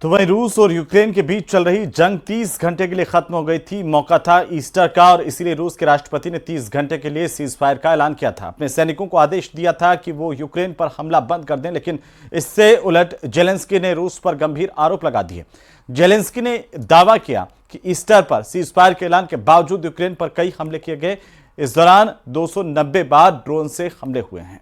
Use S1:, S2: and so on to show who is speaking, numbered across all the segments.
S1: तो वहीं रूस और यूक्रेन के बीच चल रही जंग 30 घंटे के लिए खत्म हो गई थी। मौका था ईस्टर का और इसीलिए रूस के राष्ट्रपति ने 30 घंटे के लिए सीज फायर का ऐलान किया था। अपने सैनिकों को आदेश दिया था कि वो यूक्रेन पर हमला बंद कर दें, लेकिन इससे उलट जेलेंस्की ने रूस पर गंभीर आरोप लगा दिए। जेलेंस्की ने दावा किया कि ईस्टर पर सीज फायर के ऐलान के बावजूद यूक्रेन पर कई हमले किए गए। इस दौरान 290 बार ड्रोन से हमले हुए हैं।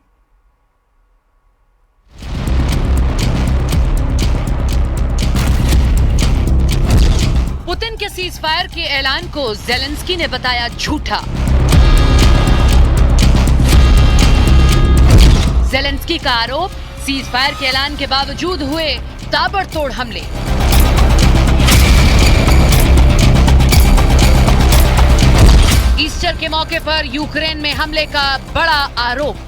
S2: पुतिन के सीज फायर के ऐलान को जेलेंस्की ने बताया झूठा। जेलेंस्की का आरोप, सीज फायर के ऐलान के बावजूद हुए ताबड़तोड़ हमले। ईस्टर के मौके पर यूक्रेन में हमले का बड़ा आरोप।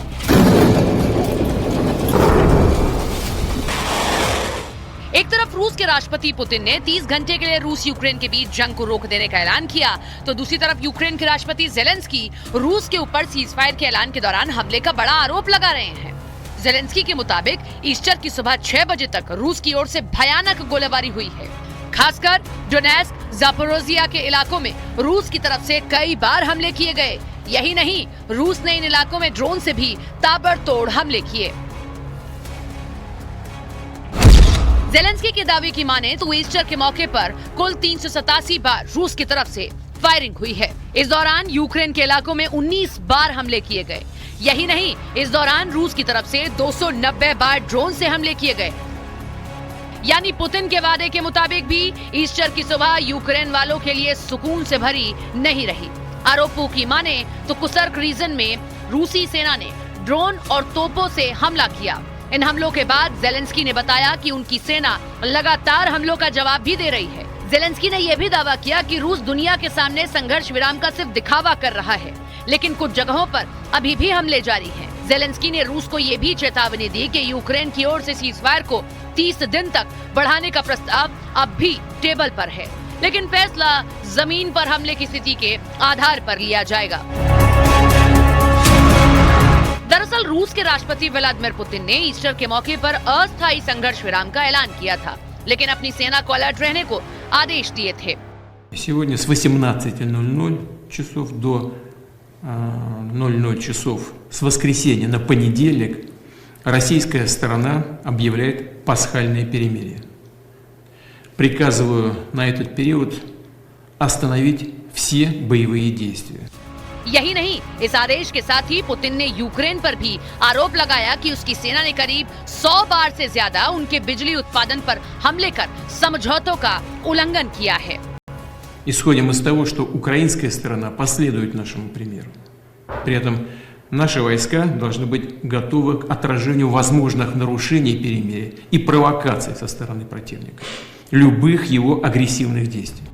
S2: एक तरफ रूस के राष्ट्रपति पुतिन ने 30 घंटे के लिए रूस यूक्रेन के बीच जंग को रोक देने का ऐलान किया, तो दूसरी तरफ यूक्रेन के राष्ट्रपति जेलेंस्की रूस के ऊपर सीज फायर के ऐलान के दौरान हमले का बड़ा आरोप लगा रहे हैं। जेलेंस्की के मुताबिक ईस्टर की सुबह 6 बजे तक रूस की ओर से भयानक गोलीबारी हुई है। खासकर डोनेस्क, जापोरोजिया के इलाकों में रूस की तरफ से कई बार हमले किए गए। यही नहीं, रूस ने इन इलाकों में ड्रोन से भी ताबड़तोड़ हमले किए। जेलेंस्की के दावे की माने तो ईस्टर के मौके पर कुल 387 बार रूस की तरफ से फायरिंग हुई है। इस दौरान यूक्रेन के इलाकों में 19 बार हमले किए गए। यही नहीं, इस दौरान रूस की तरफ से 290 बार ड्रोन से हमले किए गए। यानी पुतिन के वादे के मुताबिक भी ईस्टर की सुबह यूक्रेन वालों के लिए सुकून से भरी नहीं रही। आरोपों की माने तो कुसर्क रीजन में रूसी सेना ने ड्रोन और तोपों से हमला किया। इन हमलों के बाद जेलेंस्की ने बताया कि उनकी सेना लगातार हमलों का जवाब भी दे रही है। जेलेंस्की ने यह भी दावा किया कि रूस दुनिया के सामने संघर्ष विराम का सिर्फ दिखावा कर रहा है, लेकिन कुछ जगहों पर अभी भी हमले जारी हैं। जेलेंस्की ने रूस को यह भी चेतावनी दी कि यूक्रेन की ओर से सीज फायर को 30 दिन तक बढ़ाने का प्रस्ताव अब भी टेबल पर है, लेकिन फैसला जमीन पर हमले की स्थिति के आधार पर लिया जाएगा। दरअसल रूस के राष्ट्रपति व्लादिमीर पुतिन ने ईस्टर के मौके पर अस्थायी संघर्ष विराम का ऐलान किया था, लेकिन अपनी सेना को अलर्ट रहने को आदेश दिए थे।
S3: Сегодня с 18:00 часов до 00 часов с воскресенья на понедельник российская сторона объявляет пасхальное перемирие. Приказываю на этот период остановить все боевые действия.
S2: यही नहीं, इस आदेश के साथ ही पुतिन ने यूक्रेन पर भी आरोप लगाया कि उसकी सेना ने करीब 100 बार से ज्यादा उनके बिजली उत्पादन पर हमले कर समझौतों का उल्लंघन किया है।
S3: Исходим из того, что украинская сторона последует нашему примеру. При этом наши войска должны быть готовы к отражению возможных нарушений перемирия и провокаций со стороны противника, любых его агрессивных действий.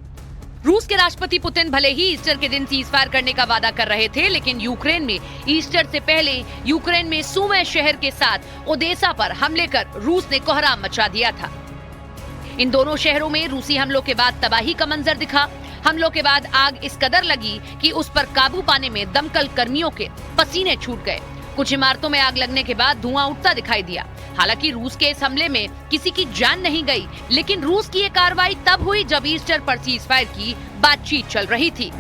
S2: रूस के राष्ट्रपति पुतिन भले ही ईस्टर के दिन सीज फायर करने का वादा कर रहे थे, लेकिन यूक्रेन में ईस्टर से पहले यूक्रेन में सुमी शहर के साथ ओडेसा पर हमले कर रूस ने कोहराम मचा दिया था। इन दोनों शहरों में रूसी हमलों के बाद तबाही का मंजर दिखा। हमलों के बाद आग इस कदर लगी कि उस पर काबू पाने में दमकल कर्मियों के पसीने छूट गए। कुछ इमारतों में आग लगने के बाद धुआं उठता दिखाई दिया। हालांकि रूस के इस हमले में किसी की जान नहीं गई, लेकिन रूस की ये कार्रवाई तब हुई जब ईस्टर पर सीज फायर की बातचीत चल रही थी।